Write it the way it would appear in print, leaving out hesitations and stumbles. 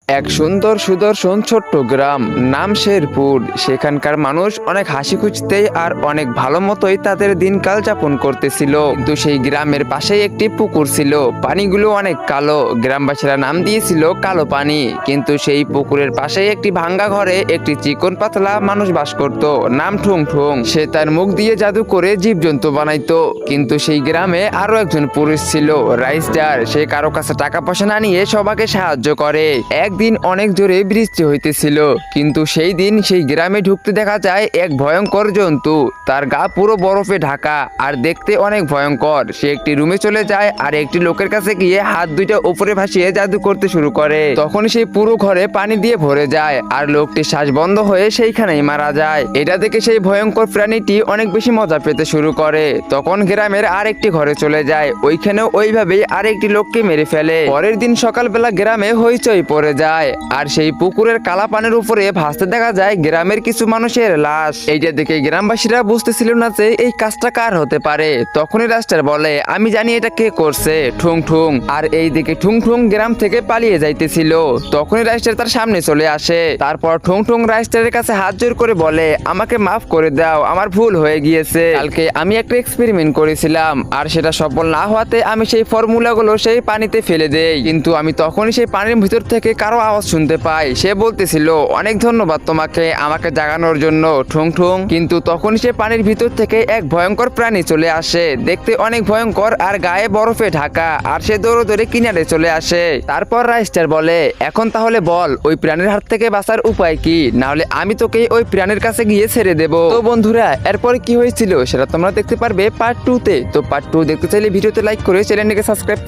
এক সুন্দর সুদর্শন ছোট্ট গ্রাম, নাম শেরপুর। সেখানকার মানুষ অনেক হাসি খুঁজতে আর অনেক ভালো মতোই তাদের দিনকাল যাপন করতেছিল। কিন্তু সেই গ্রামের পাশেই একটি পুকুর ছিল, পানিগুলো অনেক কালো। গ্রামবাসীরা নাম দিয়েছিল কালো পানি। কিন্তু সেই পুকুরের পাশেই একটি ভাঙ্গা ঘরে একটি চিকন পাতলা মানুষ বাস করত, নাম ঠুং ঠুং। সে তার মুখ দিয়ে জাদু করে জীবজন্তু বানাইতো। কিন্তু সেই গ্রামে আরো একজন পুরুষ ছিল, রাইস্টার। সে কারো কাছে টাকা পয়সা না নিয়ে সবাইকে সাহায্য করে। একদিন অনেক জোরে বৃষ্টি হইতেছিল, কিন্তু সেই দিন সেই গ্রামে ঢুকতে দেখা যায় এক ভয়ঙ্কর জন্তু। তার গা পুরো বরফে ঢাকা আর দেখতে অনেক ভয়ঙ্কর। সে একটি রুমে চলে যায় আর একটি লোকের কাছে গিয়ে হাত দুইটা উপরে ভাসিয়ে জাদু করতে শুরু করে। তখন সেই পুরো ঘরে পানি দিয়ে ভরে যায় আর লোকটি শ্বাস বন্ধ হয়ে সেইখানেই মারা যায়। এটা দেখে সেই ভয়ঙ্কর প্রাণীটি অনেক বেশি মজা পেতে শুরু করে। তখন গ্রামের আরেকটি ঘরে চলে যায়, ওইখানেও ওইভাবেই আরেকটি লোককে মেরে ফেলে। পরের দিন সকালবেলা গ্রামে হইচই পড়ে যায় আর সেই পুকুরের কালা পানির উপরে ভাসতে দেখা যায় গ্রামের কিছু মানুষের লাশ। এইটা দেখে গ্রামবাসীরা বুঝতেছিল না যে এই কাজটা কার হতে পারে। তখনই রাস্টার বলে, আমি জানি এটা কে করছে, ঠুং ঠুং। আর এই দিকে ঠুং ঠুং গ্রাম থেকে পালিয়ে যাইতেছিল। তখনই রাস্টার তার সামনে চলে আসে। তারপর ঠুং ঠুং রাস্টারের কাছে হাত জোর করে বলে, আমাকে মাফ করে দাও, আমার ভুল হয়ে গিয়েছে। কালকে আমি একটা এক্সপেরিমেন্ট করেছিলাম আর সেটা সফল না হওয়াতে আমি সেই ফর্মুলাগুলো সেই পানিতে ফেলে দেই। কিন্তু আমি তখনই সেই পানির ভিতর থেকে কারো আওয়াজ শুনতে পাই। সে বলতেছিল, অনেক ধন্যবাদ তোমাকে আমাকে জাগানোর জন্য, ঠুং ঠুং। কিন্তু তখনই সে পানির ভিতর থেকে এক ভয়ঙ্কর প্রাণী চলে আসে, দেখতে অনেক ভয়ঙ্কর আর গায়ে বরফে ঢাকা। আর সে দৌড়ে দৌড়ে কিনারে চলে আসে। তারপর রাইস্টার বলে, এখন তাহলে বল ওই প্রাণীর হাত থেকে বাঁচার উপায় কি, না হলে আমি তোকে ওই প্রাণীর কাছে গিয়ে ছেড়ে দেব। তো বন্ধুরা, এরপরে কি হয়েছিল সেটা তোমরা দেখতে পারবে পার্ট 2 তে। তো পার্ট 2 দেখতে চাইলে ভিডিওতে লাইক করে চ্যানেলটিকে সাবস্ক্রাইব